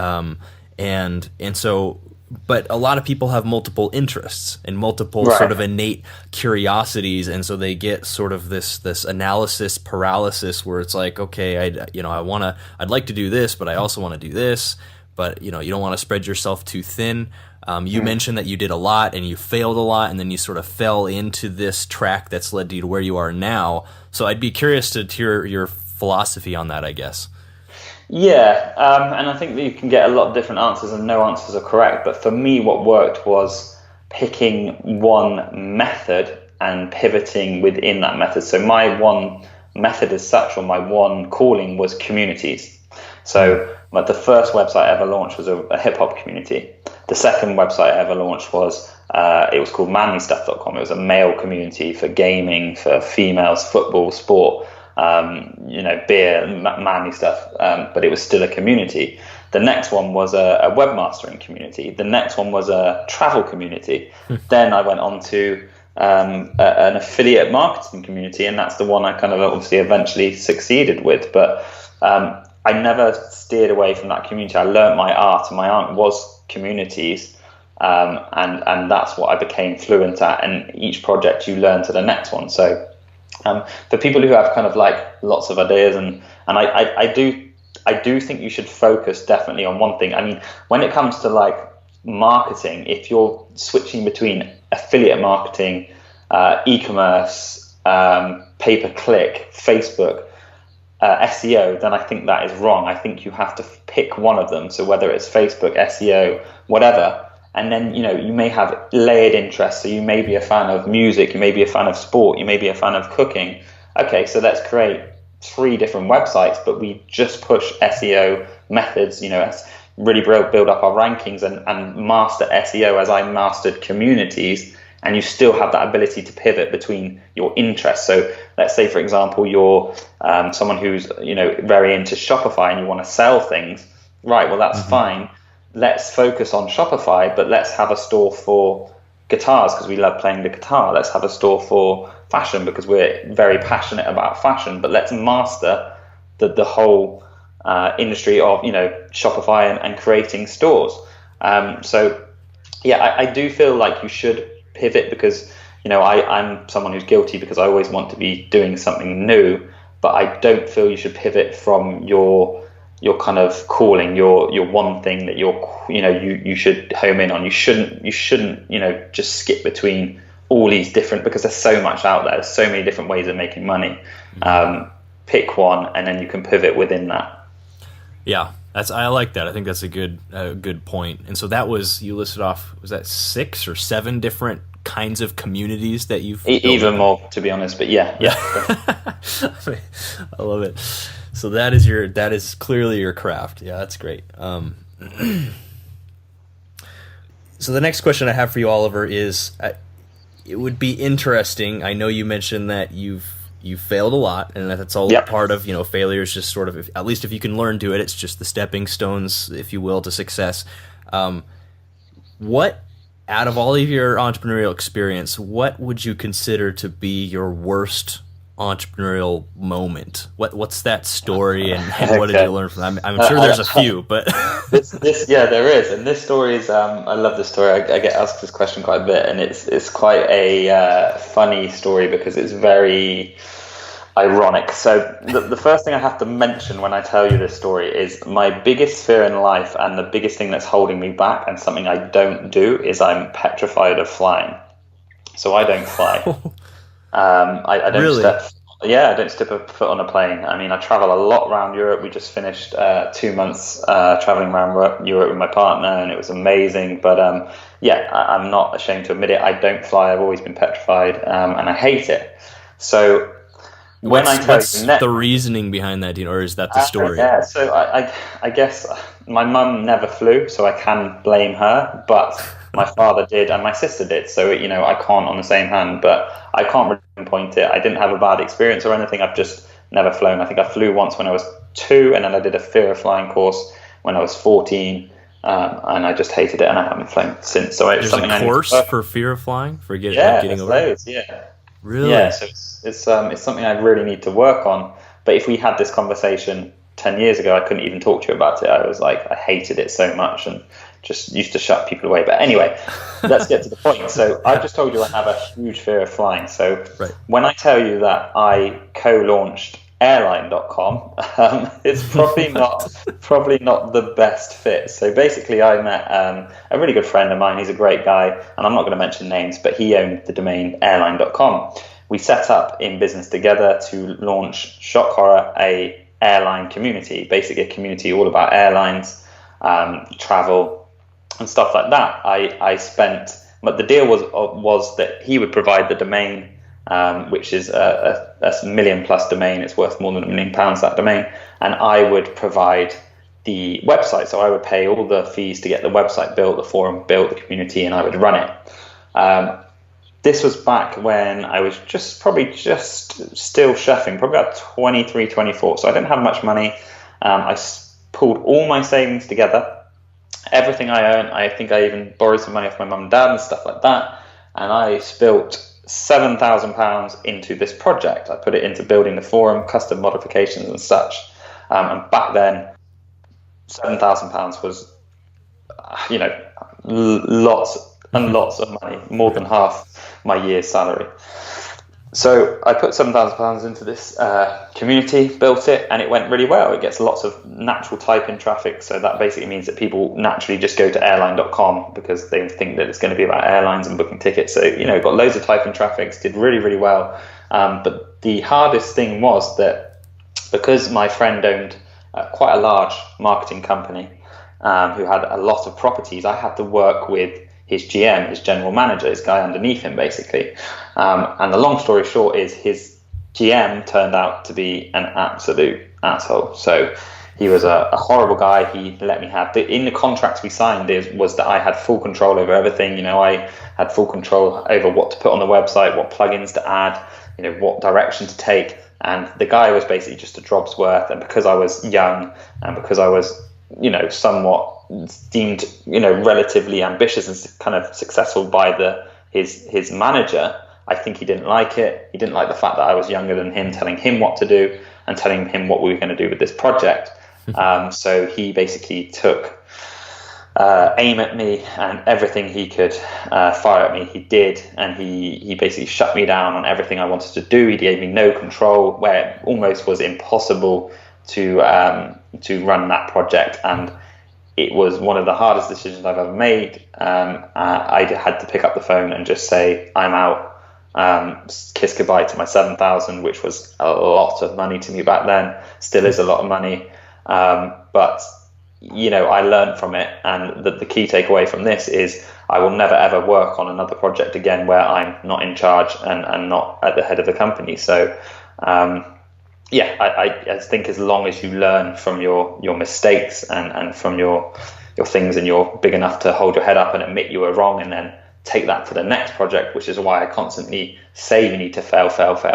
And so, but a lot of people have multiple interests and multiple sort of innate curiosities, and so they get sort of this analysis paralysis where it's like, okay, I'd like to do this, but I also want to do this, but you don't want to spread yourself too thin. You mentioned that you did a lot and you failed a lot, and then you sort of fell into this track that's led you to where you are now. So I'd be curious to hear your philosophy on that, I guess. Yeah, and I think that you can get a lot of different answers, and no answers are correct. But for me, what worked was picking one method and pivoting within that method. So my one method as such, or my one calling, was communities. So the first website I ever launched was a hip-hop community. The second website I ever launched was called manlystuff.com. It was a male community for gaming, for females, football, sport, beer, manly stuff, but it was still a community. The next one was a webmastering community. The next one was a travel community. Then I went on to an affiliate marketing community, and that's the one I kind of obviously eventually succeeded with. But I never steered away from that community. I learned my art, and my art was communities, and that's what I became fluent at. And each project you learn to the next one. So for people who have kind of like lots of ideas, and I do think you should focus definitely on one thing. I mean, when it comes to like marketing, if you're switching between affiliate marketing, e-commerce, pay-per-click, Facebook, SEO, then I think that is wrong. I think you have to pick one of them. So whether it's Facebook, SEO, whatever, and then you may have layered interests. So you may be a fan of music, you may be a fan of sport, you may be a fan of cooking. Okay, so let's create 3 different websites, but we just push SEO methods, really build up our rankings and master SEO as I mastered communities. And you still have that ability to pivot between your interests. So let's say, for example, you're someone who's very into Shopify and you want to sell things. Right, well, that's fine. Let's focus on Shopify, but let's have a store for guitars because we love playing the guitar. Let's have a store for fashion because we're very passionate about fashion. But let's master the whole industry of Shopify and creating stores. So yeah, I do feel like you should pivot because, I'm someone who's guilty because I always want to be doing something new, but I don't feel you should pivot from your kind of calling, your one thing that you should home in on. You shouldn't, just skip between all these different, because there's so much out there. There's so many different ways of making money. Pick one and then you can pivot within that. Yeah, I like that. I think that's a good point. And so that was, you listed off, was that 6 or 7 different kinds of communities that you've even more, to be honest, but yeah. I love it. So that is clearly your craft. Yeah, that's great. So the next question I have for you, Oliver, is it would be interesting. I know you mentioned that you've failed a lot, and that's all part of, failure is just sort of, at least if you can learn to it, it's just the stepping stones, if you will, to success. What, out of all of your entrepreneurial experience, what would you consider to be your worst entrepreneurial moment? What's that story, and what did you learn from that? I'm sure there's a few, but there is, and this story is I love this story. I get asked this question quite a bit, and it's quite a funny story because it's very ironic. So the first thing I have to mention when I tell you this story is my biggest fear in life, and the biggest thing that's holding me back, and something I don't do, is I'm petrified of flying. So I don't fly. I don't really? I don't step a foot on a plane. I mean, I travel a lot around Europe. We just finished 2 months traveling around Europe with my partner, and it was amazing. But I'm not ashamed to admit it. I don't fly. I've always been petrified, and I hate it. So what's the reasoning behind that, or is that the story? So I guess my mum never flew, so I can blame her, but my father did and my sister did, so I can't on the same hand, but I can't really pinpoint it. I didn't have a bad experience or anything. I've just never flown. I think I flew once when I was 2, and then I did a fear of flying course when I was 14, and I just hated it, and I haven't flown since. So it's something a course for fear of flying, for getting over loads, it. Really? Yeah, so it's something I really need to work on. But if we had this conversation 10 years ago, I couldn't even talk to you about it. I was like, I hated it so much and just used to shut people away. But anyway, let's get to the point. So I've just told you I have a huge fear of flying. So when I tell you that I co-launched airline.com, it's probably not the best fit. So basically I met a really good friend of mine. He's a great guy, and I'm not going to mention names, but he owned the domain airline.com. We set up in business together to launch Shock Horror, a airline community, basically a community all about airlines, travel and stuff like that. But the deal was that he would provide the domain, which is a $1 million+ domain. It's worth more than £1 million, that domain. And I would provide the website. So I would pay all the fees to get the website built, the forum built, the community, and I would run it. This was back when I was probably just still chefing, probably about 23, 24. So I didn't have much money. I pulled all my savings together, everything I earned. I think I even borrowed some money off my mum and dad and stuff like that. And I spilt £7,000 into this project. I put it into building the forum, custom modifications and such. And back then, £7,000 was, lots and lots of money, more than half my year's salary. So I put £7,000 into this community, built it, and it went really well. It gets lots of natural type-in traffic, so that basically means that people naturally just go to airline.com because they think that it's going to be about airlines and booking tickets. So, got loads of type-in traffic, did really, really well. But the hardest thing was that because my friend owned quite a large marketing company who had a lot of properties, I had to work with his GM, his general manager, his guy underneath him, basically. And the long story short is his GM turned out to be an absolute asshole. So he was a horrible guy. He let me have in the contracts we signed was that I had full control over everything. I had full control over what to put on the website, what plugins to add, what direction to take. And the guy was basically just a drop's worth. And because I was young and because I was, somewhat deemed, relatively ambitious and kind of successful by his manager, I think he didn't like it. He didn't like the fact that I was younger than him, telling him what to do and telling him what we were going to do with this project. So he basically took aim at me, and everything he could fire at me, he did. And he basically shut me down on everything I wanted to do. He gave me no control, where it almost was impossible to run that project. And it was one of the hardest decisions I've ever made. I had to pick up the phone and just say, I'm out. Kiss goodbye to my 7,000, which was a lot of money to me back then. Still is a lot of money. But I learned from it, and the key takeaway from this is I will never ever work on another project again where I'm not in charge and not at the head of the company. So I think as long as you learn from your mistakes and from your things, and you're big enough to hold your head up and admit you were wrong, and then take that to the next project, which is why I constantly say you need to fail,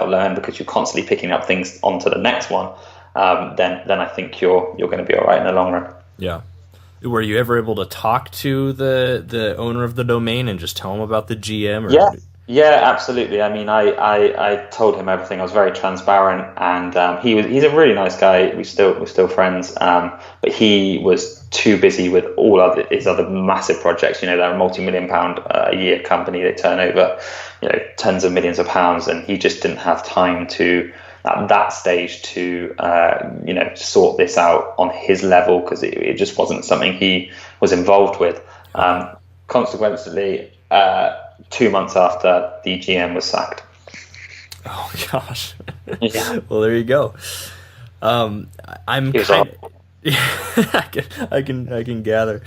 learn, because you're constantly picking up things onto the next one. Then I think you're going to be all right in the long run. Yeah. Were you ever able to talk to the owner of the domain and just tell him about the GM? Or... Yeah, absolutely. I mean, I told him everything. I was very transparent, and he's a really nice guy. We're still friends. But he was too busy with all of his other massive projects. They're a multi-million-pound a year company. They turn over, tens of millions of pounds, and he just didn't have time to, at that stage, to sort this out on his level, because it just wasn't something he was involved with. Consequently, 2 months after, the GM was sacked. Oh gosh. Yeah. Well, there you go. I'm kind of, I can gather.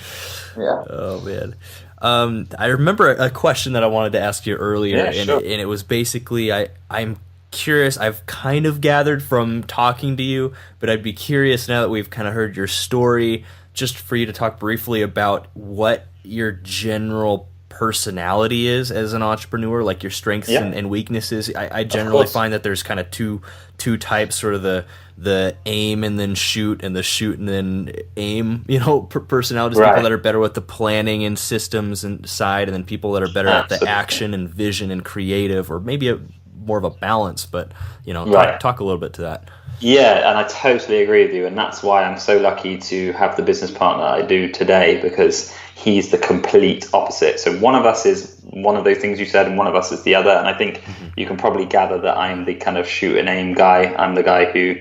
Yeah. Oh man. I remember a question that I wanted to ask you earlier, and it was basically, I'm curious. I've kind of gathered from talking to you, but I'd be curious now that we've kind of heard your story, just for you to talk briefly about what your general personality is as an entrepreneur, like your strengths and weaknesses. I generally find that there's kind of two types, sort of the aim and then shoot, and the shoot and then aim, personalities. Right. People that are better with the planning and systems and side, and then people that are better at the action and vision and creative, or maybe more of a balance, but talk a little bit to that. Yeah, and I totally agree with you, and that's why I'm so lucky to have the business partner I do today, because he's the complete opposite. So one of us is one of those things you said, and one of us is the other. And I think you can probably gather that I'm the kind of shoot and aim guy. I'm the guy who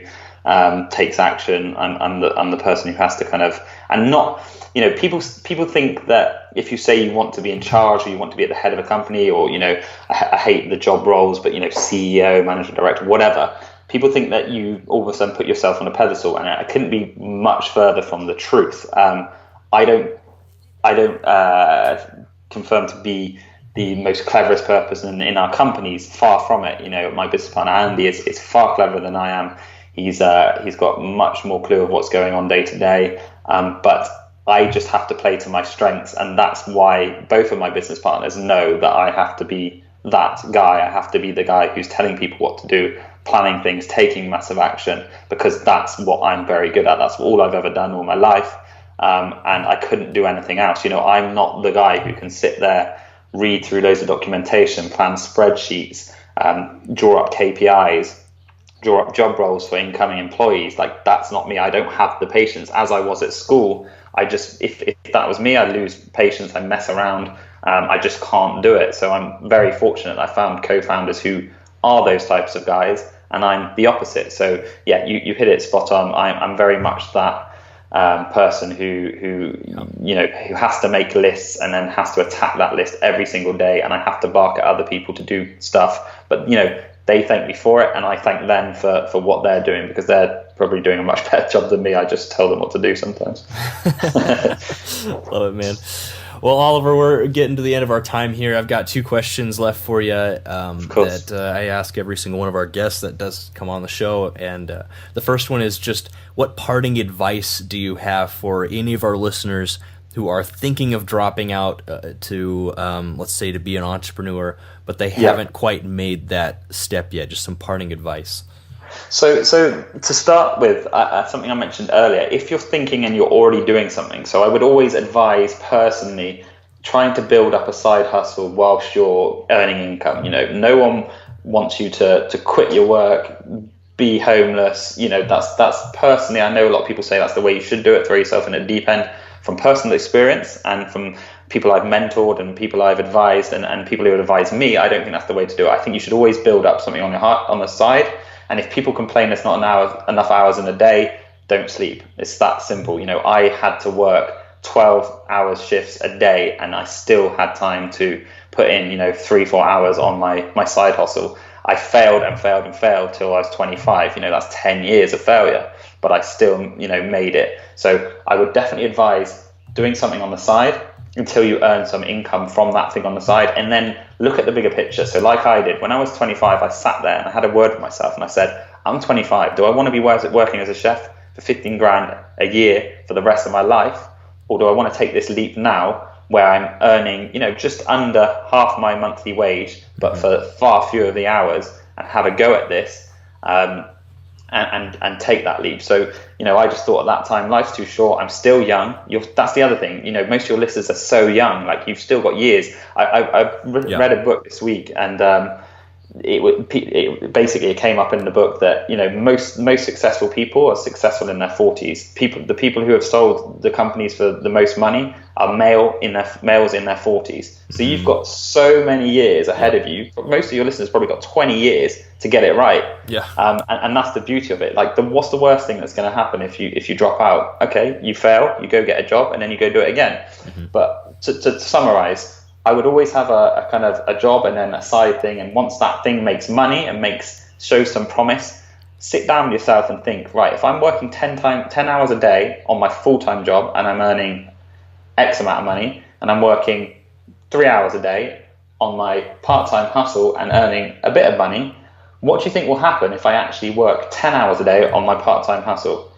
takes action. I'm the person who has to kind of, and not, people think that if you say you want to be in charge, or you want to be at the head of a company, or I hate the job roles, but CEO, manager, director, whatever. People think that you all of a sudden put yourself on a pedestal, and I couldn't be much further from the truth. I don't confirm to be the most cleverest person in our companies. Far from it. My business partner Andy is far cleverer than I am. He's got much more clue of what's going on day to day. But I just have to play to my strengths, and that's why both of my business partners know that I have to be that guy. I have to be the guy who's telling people what to do, planning things, taking massive action, because that's what I'm very good at. That's all I've ever done all my life. And I couldn't do anything else. I'm not the guy who can sit there, read through loads of documentation, plan spreadsheets, draw up KPIs, draw up job roles for incoming employees. Like, that's not me. I don't have the patience. As I was at school, if that was me, I'd lose patience. I mess around. I just can't do it. So I'm very fortunate I found co-founders who are those types of guys, and I'm the opposite. So yeah, you hit it spot on. I'm very much that person who has to make lists and then has to attack that list every single day, and I have to bark at other people to do stuff, but they thank me for it, and I thank them for what they're doing, because they're probably doing a much better job than me. I just tell them what to do sometimes. Love it, man. Well, Oliver, we're getting to the end of our time here. I've got 2 questions left for you that I ask every single one of our guests that does come on the show. And the first one is just, what parting advice do you have for any of our listeners who are thinking of dropping out to, let's say, to be an entrepreneur, but they haven't quite made that step yet? Just some parting advice. So to start with, something I mentioned earlier, if you're thinking and you're already doing something, so I would always advise personally trying to build up a side hustle whilst you're earning income. No one wants you to quit your work, be homeless. That's personally, I know a lot of people say that's the way you should do it, throw yourself in a deep end. from personal experience and from people I've mentored and people I've advised and people who advise me, I don't think that's the way to do it. I think you should always build up something on your heart, on the side. And if people complain there's not enough hours in a day, don't sleep. It's that simple. You know, I had to work 12 hours shifts a day and I still had time to put in, 3-4 hours on my side hustle. I failed and failed and failed till I was 25. That's 10 years of failure, but I still, made it. So I would definitely advise doing something on the side until you earn some income from that thing on the side, and then look at the bigger picture. So like I did, when I was 25, I sat there and I had a word with myself and I said, I'm 25. Do I want to be working as a chef for 15 grand a year for the rest of my life? Or do I want to take this leap now where I'm earning, just under half my monthly wage, but for far fewer of the hours, and have a go at this and take that leap? So, I just thought at that time, life's too short. I'm still young. That's the other thing. Most of your listeners are so young. Like, you've still got years. I read a book this week, and it came up in the book that most successful people are successful in their 40s. The people who have sold the companies for the most money are males in their 40s. So you've got so many years ahead of you. Most of your listeners probably got 20 years to get it right. Yeah. And that's the beauty of it. Like, what's the worst thing that's going to happen if you drop out? Okay, you fail, you go get a job, and then you go do it again. But to summarize, I would always have a kind of a job and then a side thing. And once that thing makes money and shows some promise, sit down with yourself and think, right, if I'm working 10 hours a day on my full-time job and I'm earning X amount of money, and I'm working 3 hours a day on my part-time hustle and earning a bit of money, what do you think will happen if I actually work 10 hours a day on my part-time hustle?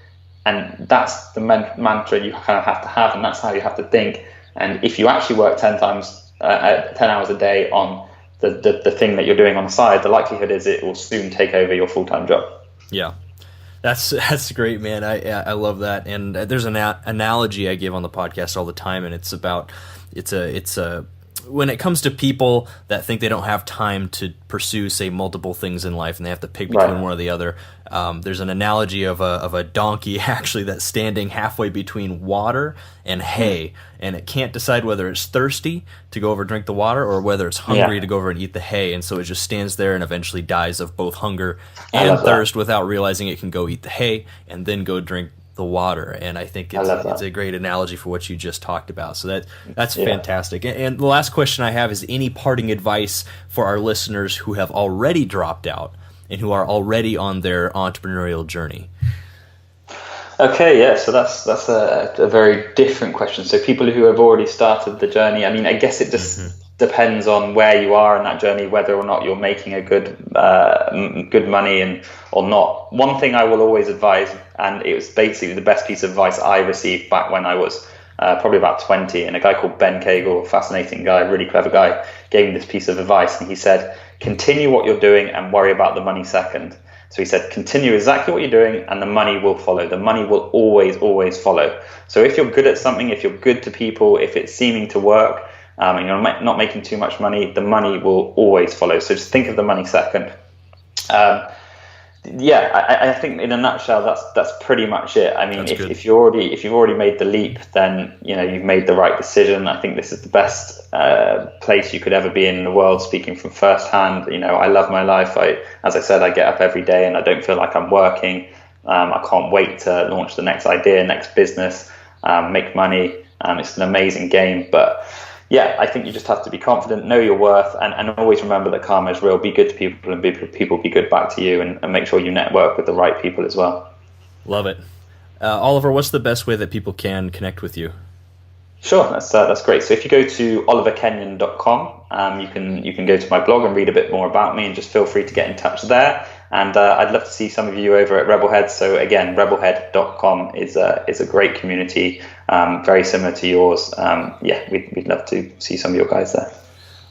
And that's the mantra you kind of have to have, and that's how you have to think. And if you actually work 10 hours a day on the thing that you're doing on the side, the likelihood is it will soon take over your full-time job. Yeah, that's great, man. I love that. And there's an analogy I give on the podcast all the time, and it's about when it comes to people that think they don't have time to pursue, say, multiple things in life and they have to pick between one or the other, there's an analogy of a donkey actually that's standing halfway between water and hay, and it can't decide whether it's thirsty to go over and drink the water or whether it's hungry to go over and eat the hay, and so it just stands there and eventually dies of both hunger and thirst without realizing it can go eat the hay and then go drink the water. And I think it's a great analogy for what you just talked about. So that's fantastic. And the last question I have is any parting advice for our listeners who have already dropped out and who are already on their entrepreneurial journey? Okay, yeah, so that's a very different question. So people who have already started the journey, I mean, I guess it just depends on where you are in that journey, whether or not you're making a good money or not. One thing I will always advise, and it was basically the best piece of advice I received back when I was probably about 20, and a guy called Ben Cagle, a fascinating guy, really clever guy, gave me this piece of advice, and he said, continue what you're doing and worry about the money second. So he said, continue exactly what you're doing and the money will follow. The money will always, always follow. So if you're good at something, if you're good to people, if it's seeming to work, and you're not making too much money, the money will always follow. So just think of the money second. I think in a nutshell, that's pretty much it. I mean, if you've already made the leap, then you've made the right decision. I think this is the best place you could ever be in the world. Speaking from firsthand, I love my life. As I said, I get up every day and I don't feel like I'm working. I can't wait to launch the next idea, next business, make money. It's an amazing game, but. Yeah, I think you just have to be confident, know your worth, and always remember that karma is real. Be good to people and people be good back to you, and make sure you network with the right people as well. Love it. Oliver, what's the best way that people can connect with you? Sure, that's great. So if you go to oliverkenyon.com, you can go to my blog and read a bit more about me, and just feel free to get in touch there. And I'd love to see some of you over at REBELHEAD. So again, rebelhead.com is a great community, very similar to yours. We'd love to see some of your guys there.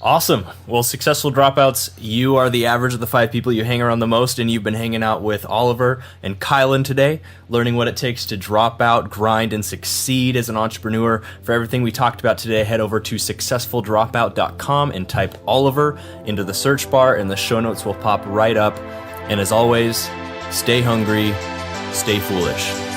Awesome. Well, Successful Dropouts, you are the average of the 5 people you hang around the most, and you've been hanging out with Oliver and Kylan today, learning what it takes to drop out, grind, and succeed as an entrepreneur. For everything we talked about today, head over to successfuldropout.com and type Oliver into the search bar, and the show notes will pop right up. And as always, stay hungry, stay foolish.